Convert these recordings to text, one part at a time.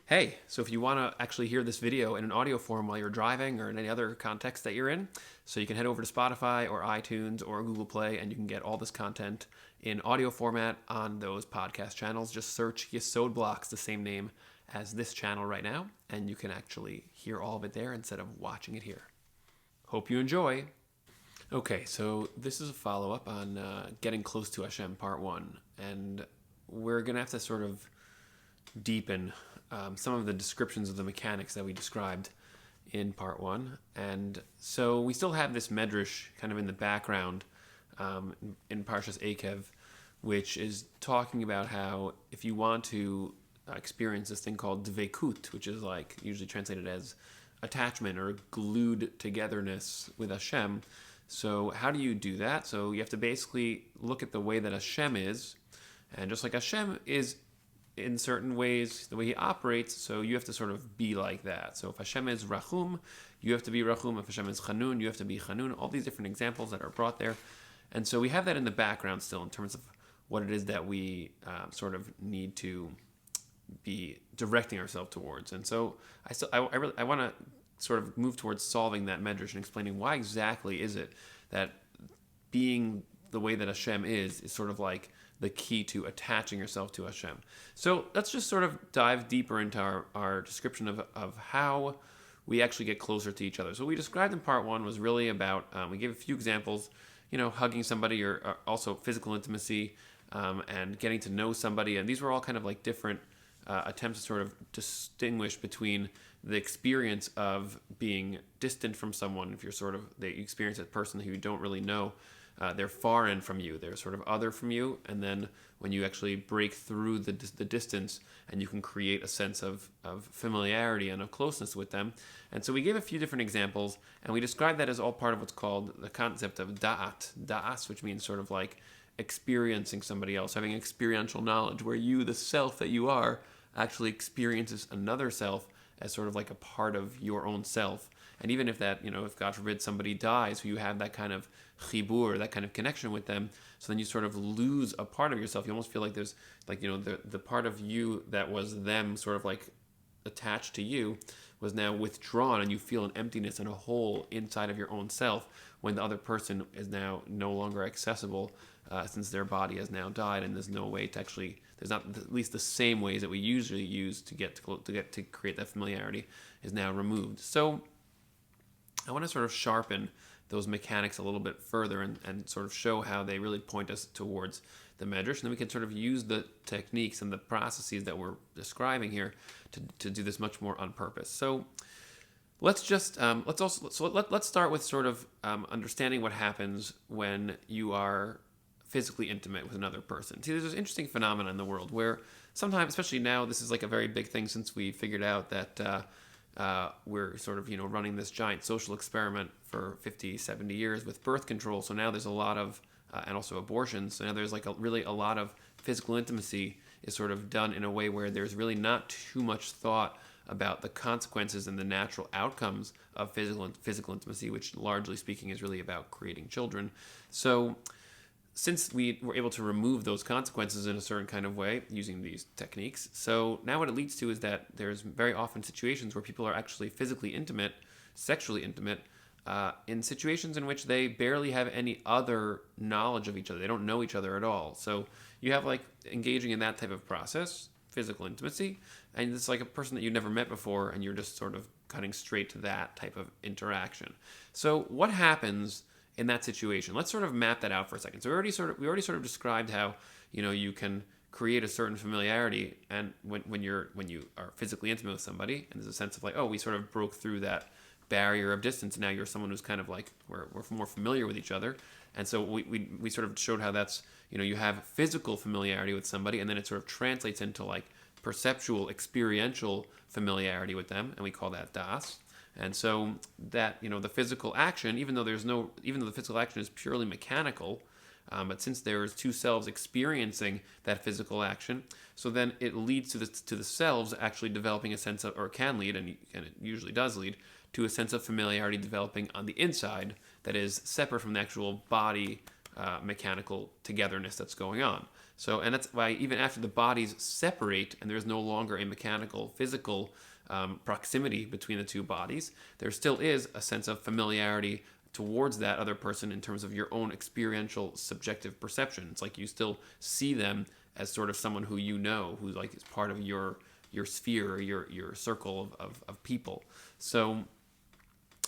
Hey, so if you want to actually hear this video in an audio form while you're driving or in any other context that you're in, so you can head over to Spotify or iTunes or Google Play and you can get all this content in audio format on those podcast channels. Just search Yesod Blocks, the same name as this channel right now, and you can actually hear all of it there instead of watching it here. Hope you enjoy. Okay, so this is a follow-up on Getting Close to Hashem, Part 1, and we're going to have to sort of deepen some of the descriptions of the mechanics that we described in Part 1. And so we still have this medrash kind of in the background in Parshas Akev, which is talking about how if you want to experience this thing called dveikut, which is like usually translated as attachment or glued togetherness with Hashem. So how do you do that? So you have to basically look at the way that Hashem is, and just like Hashem is in certain ways, the way he operates, so you have to sort of be like that. So if Hashem is Rachum, you have to be Rachum. If Hashem is Chanun, you have to be Chanun. All these different examples that are brought there. And so we have that in the background still in terms of what it is that we sort of need to be directing ourselves towards. And so I want to sort of move towards solving that medrash and explaining why exactly is it that being the way that Hashem is sort of like the key to attaching yourself to Hashem. So let's just sort of dive deeper into our description of how we actually get closer to each other. So what we described in Part 1 was really about, we gave a few examples, hugging somebody or also physical intimacy and getting to know somebody. And these were all kind of like different attempts to sort of distinguish between the experience of being distant from someone, if you're sort of, they experience a person who you don't really know. They're foreign from you. They're sort of other from you. And then when you actually break through the distance and you can create a sense of familiarity and of closeness with them. And so we gave a few different examples, and we described that as all part of what's called the concept of da'as, which means sort of like experiencing somebody else, having experiential knowledge, where you, the self that you are, actually experiences another self as sort of like a part of your own self. And even if that, if God forbid somebody dies, you have that kind of chibur, that kind of connection with them, so then you sort of lose a part of yourself. You almost feel like there's like, the part of you that was them sort of like attached to you was now withdrawn, and you feel an emptiness and a hole inside of your own self when the other person is now no longer accessible since their body has now died, and there's no way to actually, there's not at least the same ways that we usually use to get to create that familiarity is now removed. So I want to sort of sharpen those mechanics a little bit further and sort of show how they really point us towards the medrash, and then we can sort of use the techniques and the processes that we're describing here to do this much more on purpose. So let's just let's start with sort of understanding what happens when you are physically intimate with another person. See, there's this interesting phenomenon in the world where sometimes, especially now, this is like a very big thing since we figured out that we're sort of, running this giant social experiment for 50, 70 years with birth control. So now there's a lot of, and also abortions. So now there's like really a lot of physical intimacy is sort of done in a way where there's really not too much thought about the consequences and the natural outcomes of physical intimacy, which largely speaking is really about creating children. So since we were able to remove those consequences in a certain kind of way using these techniques, so now what it leads to is that there's very often situations where people are actually physically intimate, sexually intimate, in situations in which they barely have any other knowledge of each other. They don't know each other at all. So you have like engaging in that type of process, physical intimacy, and it's like a person that you've never met before, and you're just sort of cutting straight to that type of interaction. So what happens in that situation? Let's sort of map that out for a second. So we already sort of described how you can create a certain familiarity, and when you are physically intimate with somebody, and there's a sense of like, oh, we sort of broke through that barrier of distance, and now you're someone who's kind of like we're more familiar with each other. And so we sort of showed how that's you have physical familiarity with somebody, and then it sort of translates into like perceptual, experiential familiarity with them, and we call that das. And so that, the physical action, even though the physical action is purely mechanical, but since there's two selves experiencing that physical action, so then it leads to the selves actually developing a sense of, or can lead, and it usually does lead, to a sense of familiarity developing on the inside that is separate from the actual body mechanical togetherness that's going on. So, and that's why even after the bodies separate and there's no longer a mechanical, physical proximity between the two bodies, there still is a sense of familiarity towards that other person in terms of your own experiential, subjective perception. It's like you still see them as sort of someone who you know, who like is part of your sphere or your circle of people. So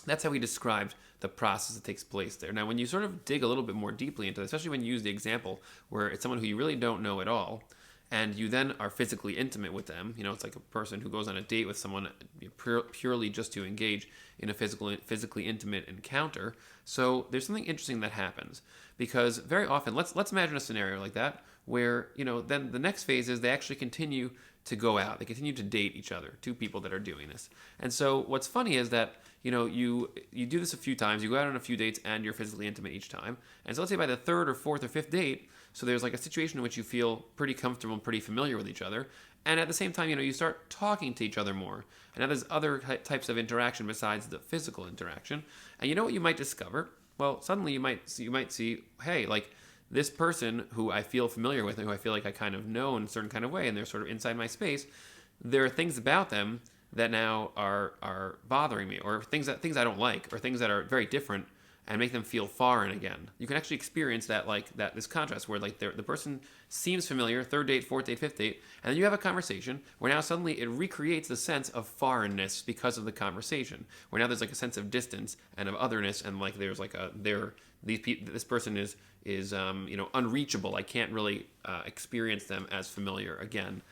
that's how he described the process that takes place there. Now, when you sort of dig a little bit more deeply into it, especially when you use the example where it's someone who you really don't know at all, and you then are physically intimate with them, it's like a person who goes on a date with someone purely just to engage in a physically intimate encounter. So there's something interesting that happens, because very often, let's imagine a scenario like that where, then the next phase is they actually continue to go out. They continue to date each other, two people that are doing this. And so what's funny is that, you do this a few times, you go out on a few dates and you're physically intimate each time. And so let's say by the third or fourth or fifth date, so there's like a situation in which you feel pretty comfortable and pretty familiar with each other. And at the same time, you start talking to each other more. And now there's other types of interaction besides the physical interaction. And you know what you might discover? Well, suddenly you might see, hey, like this person who I feel familiar with and who I feel like I kind of know in a certain kind of way, and they're sort of inside my space, there are things about them that now are bothering me, or things I don't like, or things that are very different and make them feel foreign again. You can actually experience that, this contrast where like the person seems familiar, third date, fourth date, fifth date, and then you have a conversation where now suddenly it recreates the sense of foreignness because of the conversation, where now there's like a sense of distance and of otherness, and like there's like this person is unreachable. I can't really experience them as familiar again.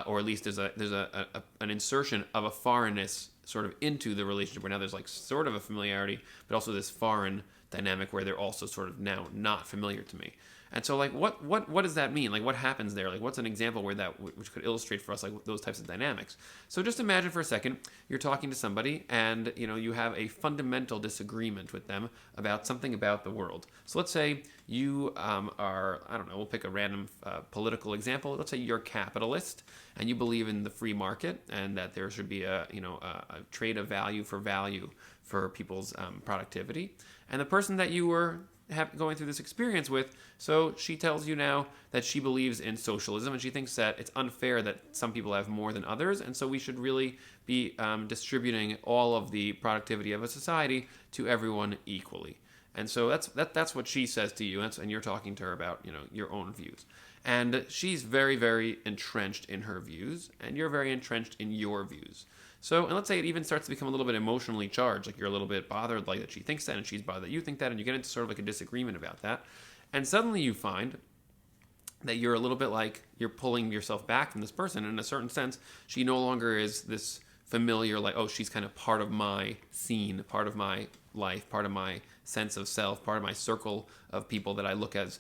Or at least there's an insertion of a foreignness sort of into the relationship, where now there's like sort of a familiarity, but also this foreign dynamic where they're also sort of now not familiar to me. And so like what does that mean? Like what happens there? Like what's an example where which could illustrate for us like those types of dynamics? So just imagine for a second you're talking to somebody and you have a fundamental disagreement with them about something about the world. So let's say you are, I don't know, we'll pick a random political example. Let's say you're a capitalist and you believe in the free market and that there should be a trade of value for people's productivity. And the person that you were going through this experience with, so she tells you now that she believes in socialism and she thinks that it's unfair that some people have more than others, and so we should really be distributing all of the productivity of a society to everyone equally. And so that's what she says to you, and you're talking to her about your own views. And she's very, very entrenched in her views, and you're very entrenched in your views. So, and let's say it even starts to become a little bit emotionally charged, like you're a little bit bothered, like that she thinks that, and she's bothered that you think that, and you get into sort of like a disagreement about that. And suddenly you find that you're a little bit like you're pulling yourself back from this person. In a certain sense, she no longer is this familiar, like, oh, she's kind of part of my scene, part of my life, part of my sense of self, part of my circle of people that I look at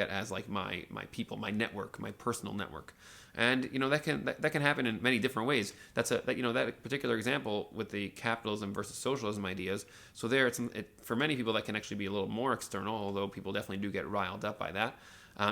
as like my people, my network, my personal network. And that can happen in many different ways. That particular example with the capitalism versus socialism ideas. So there, for many people that can actually be a little more external, although people definitely do get riled up by that.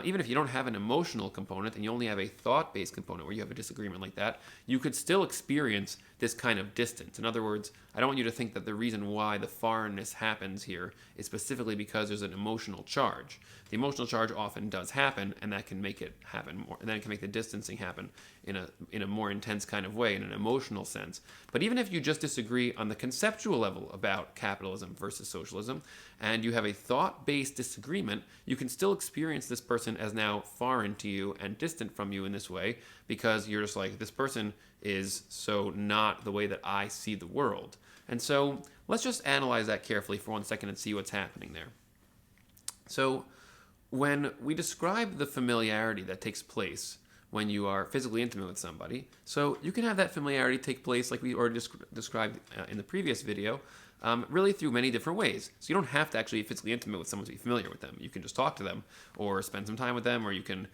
Even if you don't have an emotional component and you only have a thought-based component where you have a disagreement like that, you could still experience this kind of distance. In other words, I don't want you to think that the reason why the foreignness happens here is specifically because there's an emotional charge. The emotional charge often does happen, and that can make it happen more, and then it can make the distancing happen in a more intense kind of way, in an emotional sense. But even if you just disagree on the conceptual level about capitalism versus socialism, and you have a thought-based disagreement, you can still experience this person as now foreign to you and distant from you in this way, because you're just like, this person is so not the way that I see the world. And so let's just analyze that carefully for 1 second and see what's happening there. So when we describe the familiarity that takes place when you are physically intimate with somebody, so you can have that familiarity take place, like we already described in the previous video, really through many different ways. So you don't have to actually be physically intimate with someone to be familiar with them. You can just talk to them or spend some time with them, or you can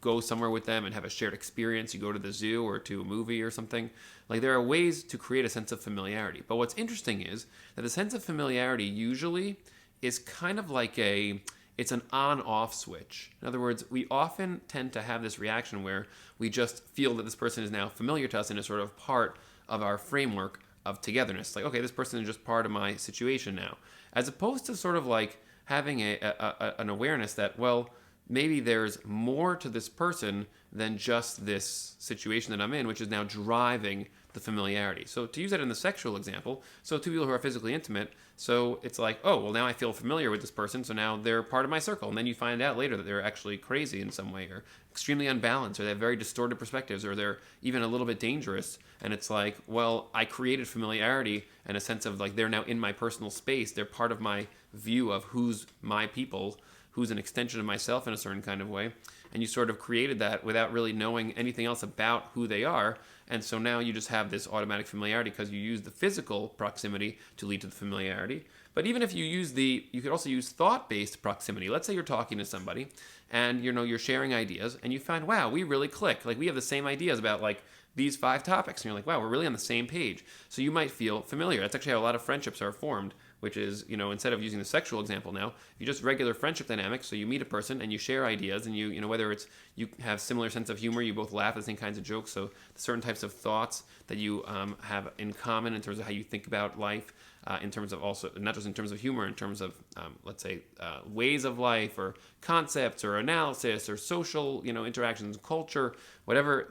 go somewhere with them and have a shared experience. You go to the zoo or to a movie or something. Like, there are ways to create a sense of familiarity. But what's interesting is that the sense of familiarity usually is kind of like it's an on-off switch. In other words, we often tend to have this reaction where we just feel that this person is now familiar to us and is sort of part of our framework of togetherness. Like, okay, this person is just part of my situation now. As opposed to sort of like having an awareness that, well, maybe there's more to this person than just this situation that I'm in, which is now driving the familiarity. So to use that in the sexual example, so two people who are physically intimate, so it's like, oh, well, now I feel familiar with this person, so now they're part of my circle. And then you find out later that they're actually crazy in some way, or extremely unbalanced, or they have very distorted perspectives, or they're even a little bit dangerous. And it's like, well, I created familiarity and a sense of like they're now in my personal space. They're part of my view of who's my people, who's an extension of myself in a certain kind of way. And you sort of created that without really knowing anything else about who they are. And so now you just have this automatic familiarity because you use the physical proximity to lead to the familiarity. But even if you you could also use thought-based proximity. Let's say you're talking to somebody and you're sharing ideas and you find, wow, we really click. Like we have the same ideas about like these 5 topics. And you're like, wow, we're really on the same page. So you might feel familiar. That's actually how a lot of friendships are formed, which is, instead of using the sexual example now, you just regular friendship dynamics. So you meet a person and you share ideas and whether it's you have similar sense of humor, you both laugh at the same kinds of jokes. So certain types of thoughts that you have in common in terms of how you think about life, in terms of also, not just in terms of humor, in terms of, let's say, ways of life or concepts or analysis or social, interactions, culture, whatever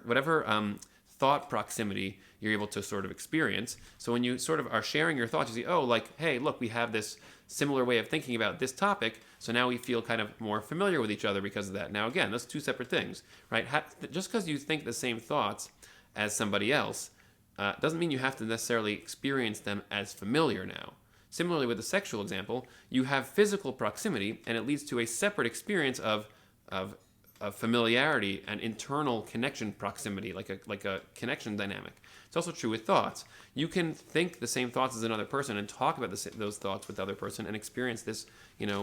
thought proximity you're able to sort of experience. So when you sort of are sharing your thoughts, you see, oh, like, hey, look, we have this similar way of thinking about this topic, so now we feel kind of more familiar with each other because of that. Now, again, those 2 separate things, right? Just because you think the same thoughts as somebody else doesn't mean you have to necessarily experience them as familiar now. Similarly, with the sexual example, you have physical proximity, and it leads to a separate experience of familiarity and internal connection proximity, like a connection dynamic. It's also true with thoughts. You can think the same thoughts as another person and talk about those thoughts with the other person and experience this,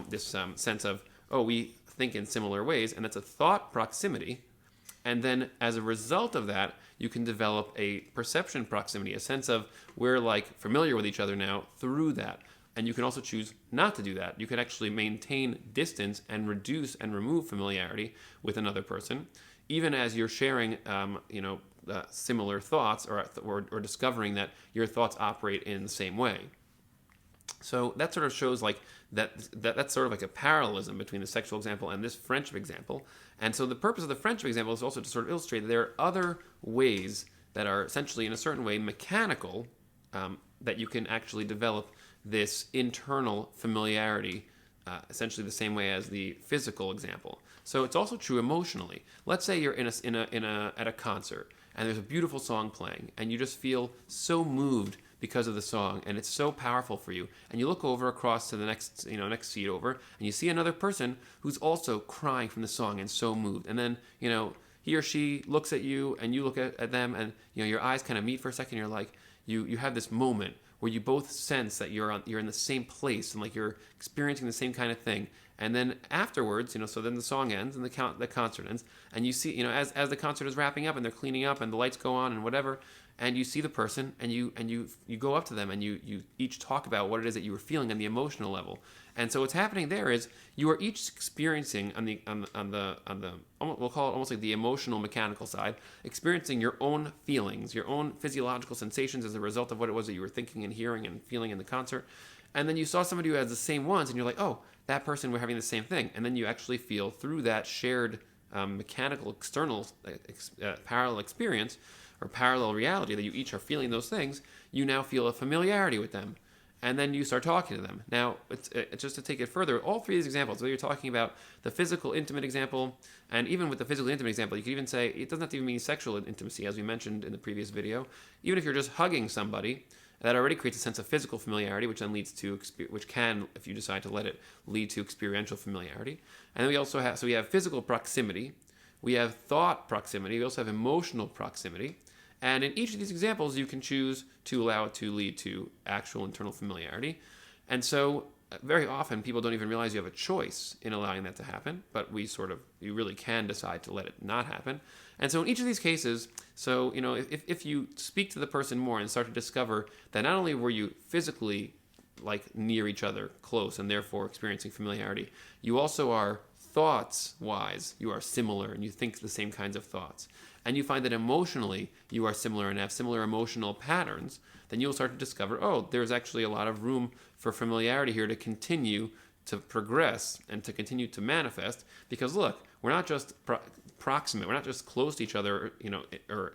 this sense of, oh, we think in similar ways, and it's a thought proximity. And then as a result of that, you can develop a perception proximity, a sense of we're like familiar with each other now through that. And you can also choose not to do that. You can actually maintain distance and reduce and remove familiarity with another person, even as you're sharing, similar thoughts or discovering that your thoughts operate in the same way. So that sort of shows like that's sort of like a parallelism between the sexual example and this friendship example. And so the purpose of the friendship example is also to sort of illustrate that there are other ways that are essentially in a certain way mechanical, that you can actually develop this internal familiarity, essentially the same way as the physical example. So it's also true emotionally. Let's say you're at a concert and there's a beautiful song playing and you just feel so moved because of the song and it's so powerful for you, and you look over across to the next seat over and you see another person who's also crying from the song and so moved, and then he or she looks at you and you look at them, and your eyes kind of meet for a second. You're like, you have this moment where you both sense that you're in the same place and like you're experiencing the same kind of thing. And then afterwards, so then the song ends and the concert ends, and you see, as the concert is wrapping up and they're cleaning up and the lights go on and whatever, and you see the person and you go up to them and you each talk about what it is that you were feeling on the emotional level. And so what's happening there is you are each experiencing on the we'll call it almost like the emotional mechanical side, experiencing your own feelings, your own physiological sensations as a result of what it was that you were thinking and hearing and feeling in the concert. And then you saw somebody who has the same ones and you're like, oh, that person, we're having the same thing. And then you actually feel through that shared mechanical external parallel experience or parallel reality that you each are feeling those things, you now feel a familiarity with them. And then you start talking to them. Now, it's just to take it further, all 3 of these examples, whether you're talking about the physical intimate example, and even with the physical intimate example, you could even say, it doesn't have to even mean sexual intimacy, as we mentioned in the previous video. Even if you're just hugging somebody, that already creates a sense of physical familiarity, which then leads to, which can, if you decide to let it, lead to experiential familiarity. And then we also have, so we have physical proximity, we have thought proximity, we also have emotional proximity. And in each of these examples, you can choose to allow it to lead to actual internal familiarity. And so very often people don't even realize you have a choice in allowing that to happen, but you really can decide to let it not happen. And so in each of these cases, so, if you speak to the person more and start to discover that not only were you physically like near each other, close, and therefore experiencing familiarity, you also are thoughts-wise, you are similar and you think the same kinds of thoughts. And you find that emotionally you are similar and have similar emotional patterns, then you'll start to discover, oh, there's actually a lot of room for familiarity here to continue to progress and to continue to manifest. Because look, we're not just proximate, we're not just close to each other, or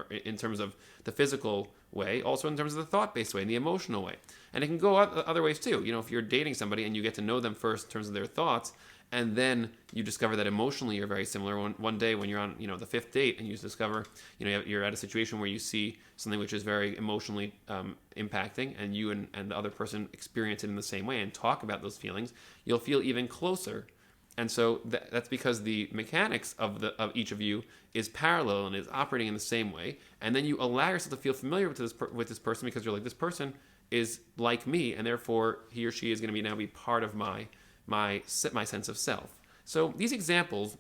in terms of the physical way, also in terms of the thought-based way and the emotional way. And it can go other ways too. If you're dating somebody and you get to know them first in terms of their thoughts, and then you discover that emotionally you're very similar. One day when you're on, the fifth date, and you discover, you're at a situation where you see something which is very emotionally impacting, and you and the other person experience it in the same way and talk about those feelings, you'll feel even closer. And so that's because the mechanics of each of you is parallel and is operating in the same way. And then you allow yourself to feel familiar with this person, because you're like, this person is like me, and therefore he or she is going to now be part of my sense of self. So these examples,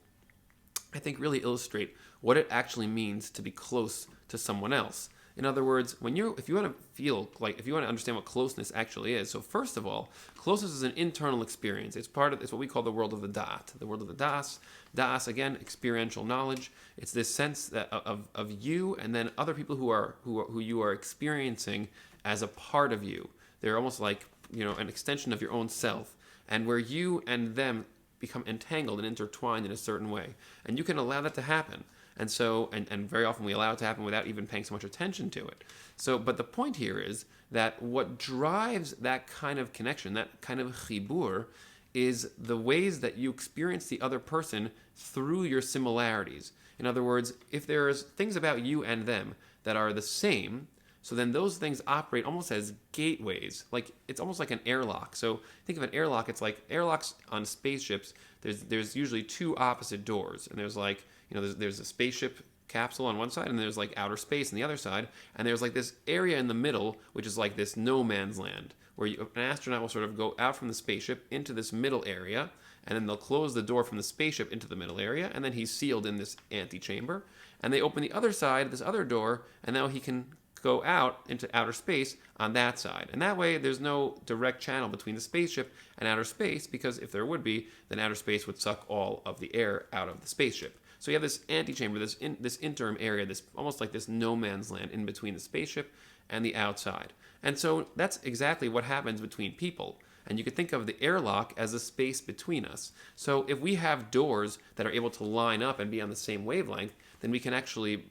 I think, really illustrate what it actually means to be close to someone else. In other words, if you want to understand what closeness actually is, so first of all, closeness is an internal experience. It's what we call the world of the da'at. The world of the das, again, experiential knowledge. It's this sense of you and then other people who you are experiencing as a part of you. They're almost like, an extension of your own self, and where you and them become entangled and intertwined in a certain way. And you can allow that to happen. And so, and very often we allow it to happen without even paying so much attention to it. So, but the point here is that what drives that kind of connection, that kind of chibur, is the ways that you experience the other person through your similarities. In other words, if there's things about you and them that are the same, so then those things operate almost as gateways. Like, it's almost like an airlock. So think of an airlock. It's like airlocks on spaceships. There's usually two opposite doors, and there's like, there's a spaceship capsule on one side, and there's like outer space on the other side, and there's like this area in the middle, which is like this no man's land, where an astronaut will sort of go out from the spaceship into this middle area, and then they'll close the door from the spaceship into the middle area, and then he's sealed in this antechamber, and they open the other side, this other door, and now he can go out into outer space on that side. And that way there's no direct channel between the spaceship and outer space, because if there would be, then outer space would suck all of the air out of the spaceship. So you have this antechamber, this interim area, this almost like this no man's land in between the spaceship and the outside. And so that's exactly what happens between people. And you could think of the airlock as a space between us. So if we have doors that are able to line up and be on the same wavelength, then we can actually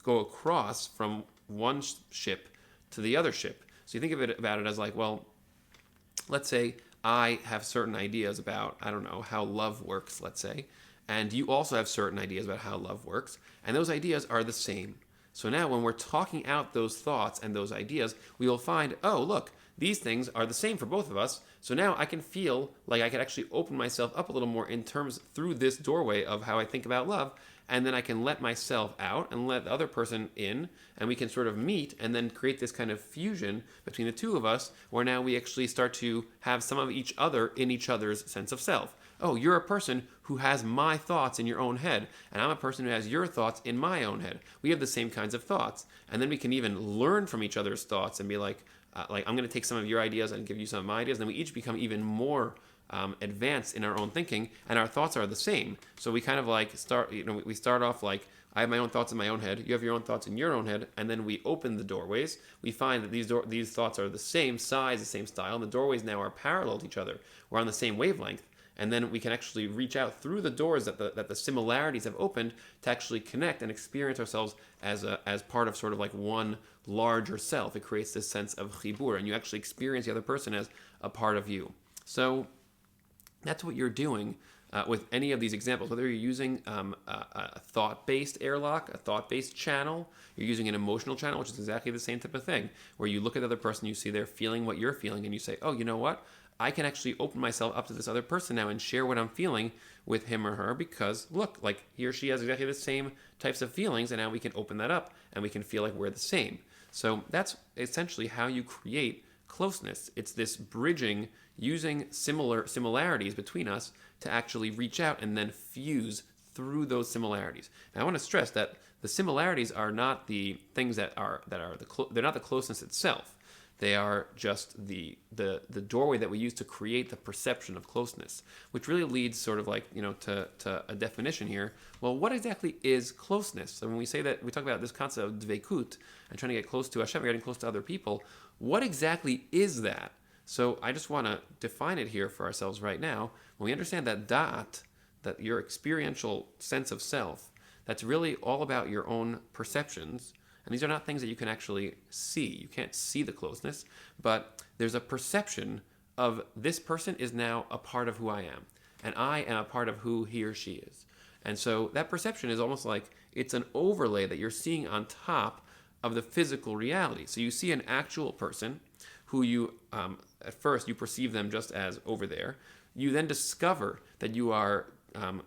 go across from one ship to the other ship. So you think about it as like, well, let's say I have certain ideas about, I don't know, how love works, let's say, and you also have certain ideas about how love works, and those ideas are the same. So now when we're talking out those thoughts and those ideas, we will find, oh, look, these things are the same for both of us. So now I can feel like I could actually open myself up a little more in terms through this doorway of how I think about love, and then I can let myself out and let the other person in, and we can sort of meet and then create this kind of fusion between the two of us, where now we actually start to have some of each other in each other's sense of self. Oh, you're a person who has my thoughts in your own head, and I'm a person who has your thoughts in my own head. We have the same kinds of thoughts, and then we can even learn from each other's thoughts and be like I'm going to take some of your ideas and give you some of my ideas, and then we each become even more advanced in our own thinking, and our thoughts are the same. So we kind of like we start off like, I have my own thoughts in my own head, you have your own thoughts in your own head, and then we open the doorways. We find that these thoughts are the same size, the same style, and the doorways now are parallel to each other. We're on the same wavelength, and then we can actually reach out through the doors that the similarities have opened to actually connect and experience ourselves as part of sort of like one larger self. It creates this sense of chibur, and you actually experience the other person as a part of you. So that's what you're doing with any of these examples, whether you're using a thought-based airlock, a thought-based channel, you're using an emotional channel, which is exactly the same type of thing, where you look at the other person, you see they're feeling what you're feeling, and you say, oh, you know what? I can actually open myself up to this other person now and share what I'm feeling with him or her, because look, like he or she has exactly the same types of feelings, and now we can open that up and we can feel like we're the same. So that's essentially how you create closeness. It's this bridging using similarities between us to actually reach out and then fuse through those similarities. Now I want to stress that the similarities are not the things they're not the closeness itself. They are just the doorway that we use to create the perception of closeness, which really leads sort of like, to a definition here. Well, what exactly is closeness? So when we say that, we talk about this concept of dveikut and trying to get close to Hashem, getting close to other people, what exactly is that? So I just want to define it here for ourselves right now. When we understand that da'at, that your experiential sense of self, that's really all about your own perceptions. And these are not things that you can actually see. You can't see the closeness, but there's a perception of this person is now a part of who I am, and I am a part of who he or she is. And so that perception is almost like it's an overlay that you're seeing on top of the physical reality. So you see an actual person who you, at first, you perceive them just as over there. You then discover that you are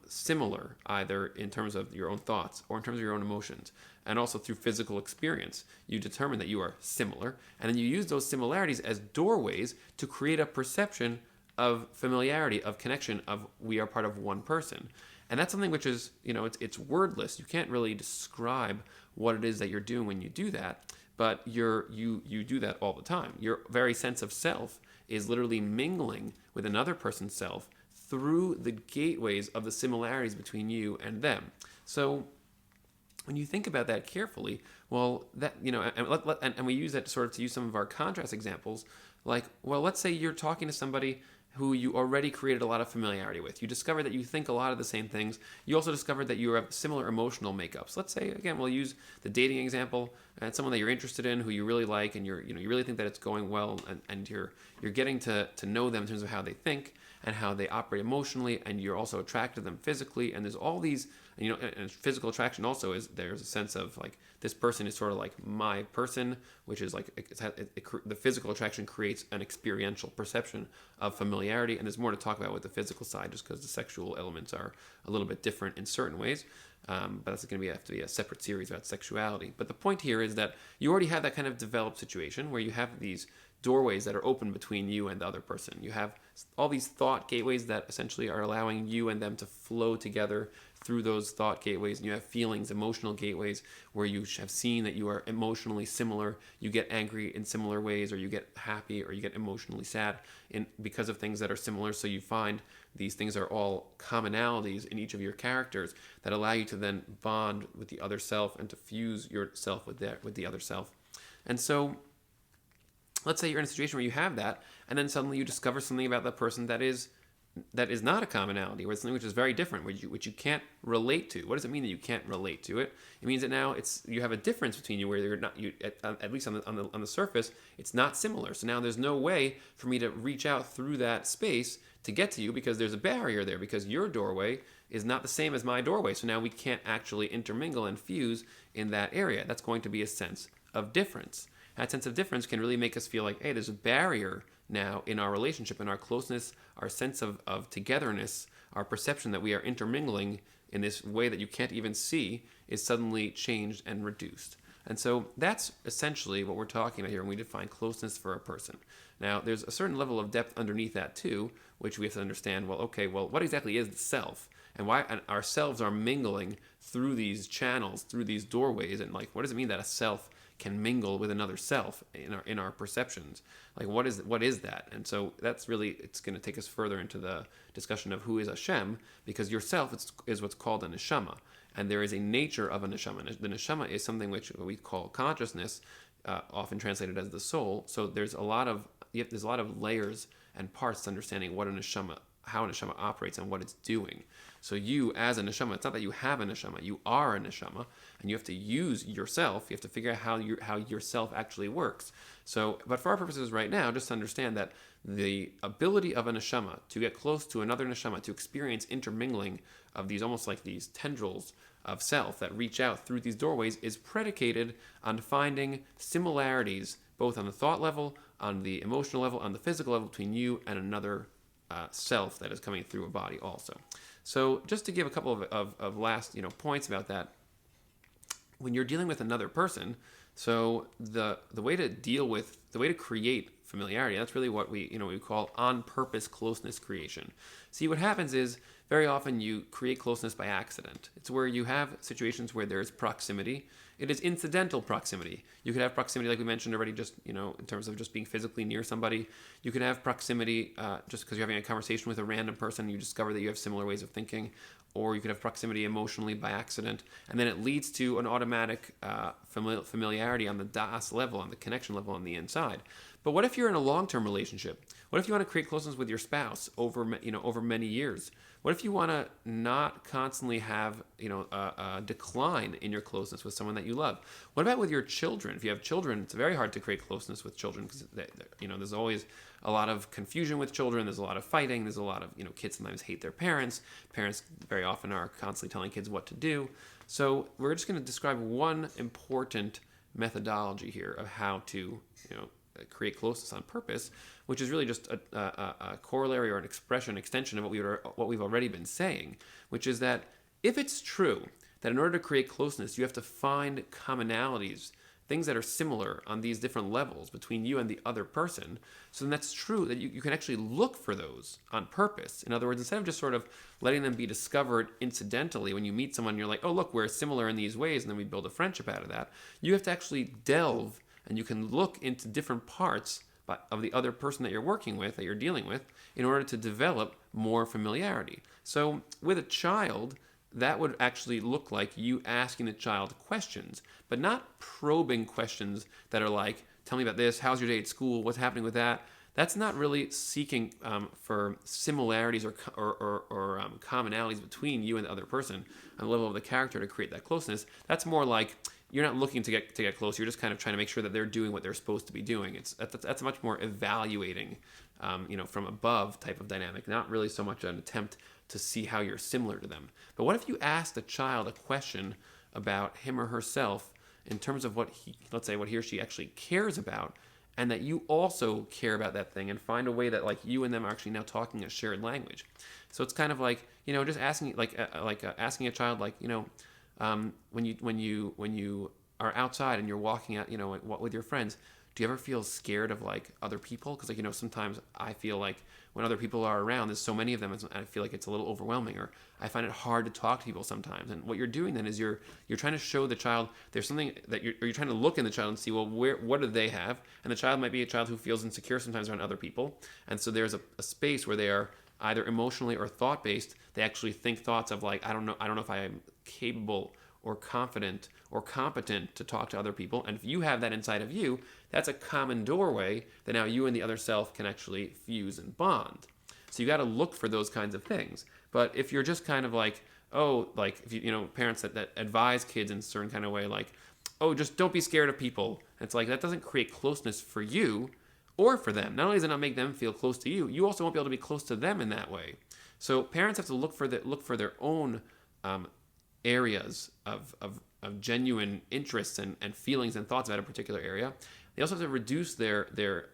similar, either in terms of your own thoughts or in terms of your own emotions, and also through physical experience. You determine that you are similar, and then you use those similarities as doorways to create a perception of familiarity, of connection, of we are part of one person. And that's something which is, it's wordless. You can't really describe what it is that you're doing when you do that, but you do that all the time. Your very sense of self is literally mingling with another person's self through the gateways of the similarities between you and them. So when you think about that carefully, well, that, and we use that to use some of our contrast examples, like, well, let's say you're talking to somebody who you already created a lot of familiarity with. You discover that you think a lot of the same things. You also discovered that you have similar emotional makeups. Let's say, again, we'll use the dating example, and someone that you're interested in, who you really like, and you really think that it's going well, and you're getting to know them in terms of how they think and how they operate emotionally, and you're also attracted to them physically. And there's all these, and physical attraction also there's a sense of like, this person is sort of like my person, which is like the physical attraction creates an experiential perception of familiarity. And there's more to talk about with the physical side, just because the sexual elements are a little bit different in certain ways. But that's going to have to be a separate series about sexuality. But the point here is that you already have that kind of developed situation where you have these doorways that are open between you and the other person. You have all these thought gateways that essentially are allowing you and them to flow together through those thought gateways. And you have feelings, emotional gateways, where you have seen that you are emotionally similar. You get angry in similar ways, or you get happy, or you get emotionally sad because of things that are similar. So you find these things are all commonalities in each of your characters that allow you to then bond with the other self and to fuse yourself with the other self. And so let's say you're in a situation where you have that, and then suddenly you discover something about that person that is not a commonality, or something which is very different, which you can't relate to. What does it mean that you can't relate to it? It means that now you have a difference between you, where you're not, at least on the surface, it's not similar. So now there's no way for me to reach out through that space to get to you, because there's a barrier there, because your doorway is not the same as my doorway. So now we can't actually intermingle and fuse in that area. That's going to be a sense of difference. That sense of difference can really make us feel like, hey, there's a barrier now in our relationship, in our closeness, our sense of togetherness, our perception that we are intermingling in this way that you can't even see is suddenly changed and reduced. And so that's essentially what we're talking about here when we define closeness for a person. Now, there's a certain level of depth underneath that too, which we have to understand, what exactly is the self? And why ourselves are mingling through these channels, through these doorways, and like, what does it mean that a self can mingle with another self in our perceptions? Like, what is that? And so that's really, it's going to take us further into the discussion of who is Hashem, because yourself is what's called a neshama, and there is a nature of a neshama. The neshama is something which we call consciousness, often translated as the soul. So there's a lot of layers and parts to understanding what a neshama, how a neshama operates and what it's doing. So you, as a neshama, it's not that you have a neshama, you are a neshama, and you have to use yourself. You have to figure out how yourself actually works. So, but for our purposes right now, just to understand that the ability of a neshama to get close to another neshama, to experience intermingling of these, almost like these tendrils of self that reach out through these doorways, is predicated on finding similarities, both on the thought level, on the emotional level, on the physical level, between you and another self that is coming through a body also. So just to give a couple of last points about that, when you're dealing with another person, so the way to create familiarity, that's really what we call on-purpose closeness creation. See, what happens is very often you create closeness by accident. It's where you have situations where there's proximity. It is incidental proximity. You could have proximity, like we mentioned already, just in terms of just being physically near somebody. You could have proximity just because you're having a conversation with a random person and you discover that you have similar ways of thinking. or you could have proximity emotionally by accident, and then it leads to an automatic familiarity on the das level, on the connection level on the inside. But what if you're in a long-term relationship? What if you want to create closeness with your spouse over many years? What if you want to not constantly have a decline in your closeness with someone that you love? What about with your children? If you have children, it's very hard to create closeness with children because there's always a lot of confusion with children. There's a lot of fighting. There's a lot of kids sometimes hate their parents. Parents very often are constantly telling kids what to do. So we're just going to describe one important methodology here of how to create closeness on purpose, which is really just a corollary or an extension of what we've already been saying, which is that if it's true that in order to create closeness, you have to find commonalities, things that are similar on these different levels between you and the other person, so then that's true that you can actually look for those on purpose. In other words, instead of just sort of letting them be discovered incidentally, when you meet someone, you're like, oh, look, we're similar in these ways, and then we build a friendship out of that. You have to actually delve, and you can look into different parts of the other person that you're working with, that you're dealing with, in order to develop more familiarity. So with a child, that would actually look like you asking the child questions, but not probing questions that are like, tell me about this, how's your day at school, what's happening with that? That's not really seeking for similarities or commonalities between you and the other person on the level of the character to create that closeness. That's more like you're not looking to get close. You're just kind of trying to make sure that they're doing what they're supposed to be doing. That's a much more evaluating, from above type of dynamic, not really so much an attempt to see how you're similar to them. But what if you asked a child a question about him or herself in terms of what he or she actually cares about, and that you also care about that thing, and find a way that you and them are actually now talking a shared language. So it's kind of like just asking asking a child when you are outside and you're walking out with your friends, do you ever feel scared of other people? Because sometimes I feel like when other people are around, there's so many of them, I feel like it's a little overwhelming, or I find it hard to talk to people sometimes. And what you're doing then is you're trying to show the child there's something that you're trying to look in the child and see, well, what do they have? And the child might be a child who feels insecure sometimes around other people, and so there's a space where they are either emotionally or thought-based. They actually think thoughts of I don't know if I am capable or confident or competent to talk to other people. And if you have that inside of you, that's a common doorway that now you and the other self can actually fuse and bond. So you got to look for those kinds of things. But if you're just kind of if you parents that advise kids in a certain kind of way, just don't be scared of people. And it's that doesn't create closeness for you or for them. Not only does it not make them feel close to you, you also won't be able to be close to them in that way. So parents have to look for their own areas of genuine interests and feelings and thoughts about a particular area. They also have to reduce their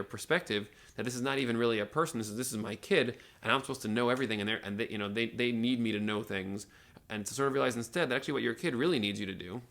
perspective that this is not even really a person. This is my kid, and I'm supposed to know everything. And they need me to know things, and to sort of realize instead that actually what your kid really needs you to do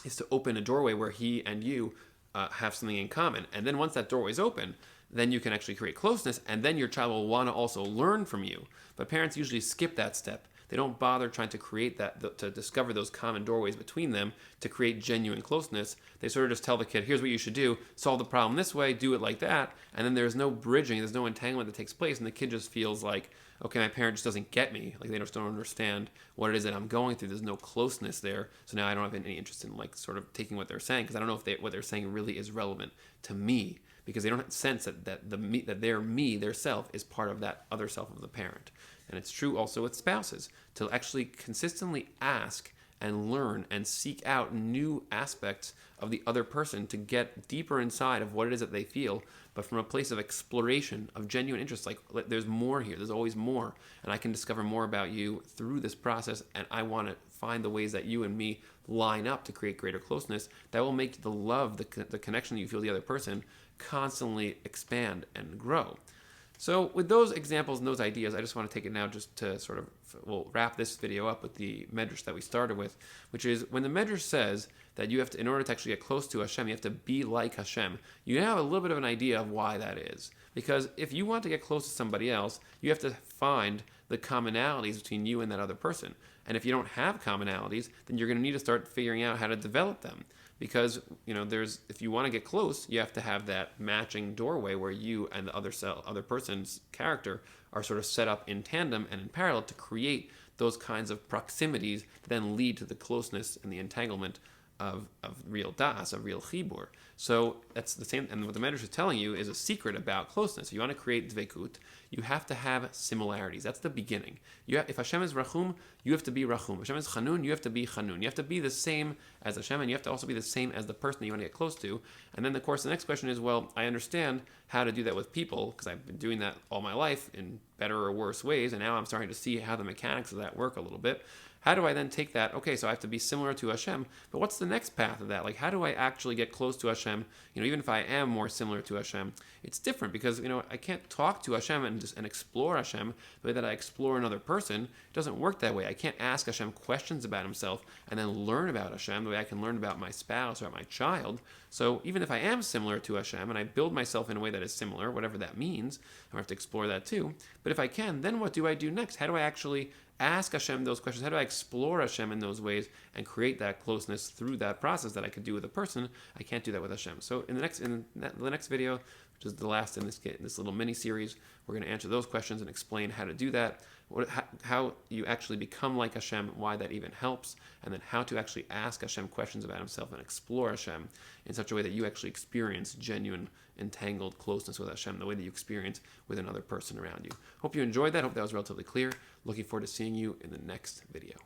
is to open a doorway where he and you have something in common. And then once that doorway is open, then you can actually create closeness, and then your child will want to also learn from you. But parents usually skip that step. They don't bother trying to create to discover those common doorways between them to create genuine closeness. They sort of just tell the kid, here's what you should do, solve the problem this way, do it like that, and then there's no bridging, there's no entanglement that takes place, and the kid just feels like, okay, my parent just doesn't get me, they just don't understand what it is that I'm going through, there's no closeness there, so now I don't have any interest in sort of taking what they're saying, because I don't know if what they're saying really is relevant to me, because they don't sense that their me, their self, is part of that other self of the parent. And it's true also with spouses, to actually consistently ask and learn and seek out new aspects of the other person to get deeper inside of what it is that they feel, but from a place of exploration, of genuine interest, there's more here, there's always more, and I can discover more about you through this process, and I want to find the ways that you and me line up to create greater closeness that will make the love, the connection that you feel with the other person constantly expand and grow. So with those examples and those ideas, I just want to take it now just to sort of, we'll wrap this video up with the medrash that we started with, which is when the medrash says that you have to, in order to actually get close to Hashem, you have to be like Hashem. You now have a little bit of an idea of why that is. Because if you want to get close to somebody else, you have to find the commonalities between you and that other person. And if you don't have commonalities, then you're going to need to start figuring out how to develop them. Because if you want to get close, you have to have that matching doorway where you and the other person's character are sort of set up in tandem and in parallel to create those kinds of proximities then lead to the closeness and the entanglement of real das, of real chibur. So that's the same, and what the Medrash is telling you is a secret about closeness. If you want to create dvekut, you have to have similarities. That's the beginning. If Hashem is rachum, you have to be rachum. If Hashem is chanun, you have to be chanun. You have to be the same as Hashem, and you have to also be the same as the person that you want to get close to. And then, of course, the next question is, well, I understand how to do that with people, because I've been doing that all my life in better or worse ways, and now I'm starting to see how the mechanics of that work a little bit. How do I then take that? Okay, so I have to be similar to Hashem, but what's the next path of that? Like, how do I actually get close to Hashem? Even if I am more similar to Hashem, it's different because, I can't talk to Hashem and explore Hashem the way that I explore another person. It doesn't work that way. I can't ask Hashem questions about himself and then learn about Hashem the way I can learn about my spouse or my child. So even if I am similar to Hashem and I build myself in a way that is similar, whatever that means, I have to explore that too. But if I can, then what do I do next? How do I actually ask Hashem those questions? How do I explore Hashem in those ways and create that closeness through that process that I could do with a person? I can't do that with Hashem. So in the next video, which is the last in this little mini series, we're going to answer those questions and explain how to do that, how you actually become like Hashem, why that even helps, and then how to actually ask Hashem questions about himself and explore Hashem in such a way that you actually experience genuine, entangled closeness with Hashem, the way that you experience with another person around you. Hope you enjoyed that. Hope that was relatively clear. Looking forward to seeing you in the next video.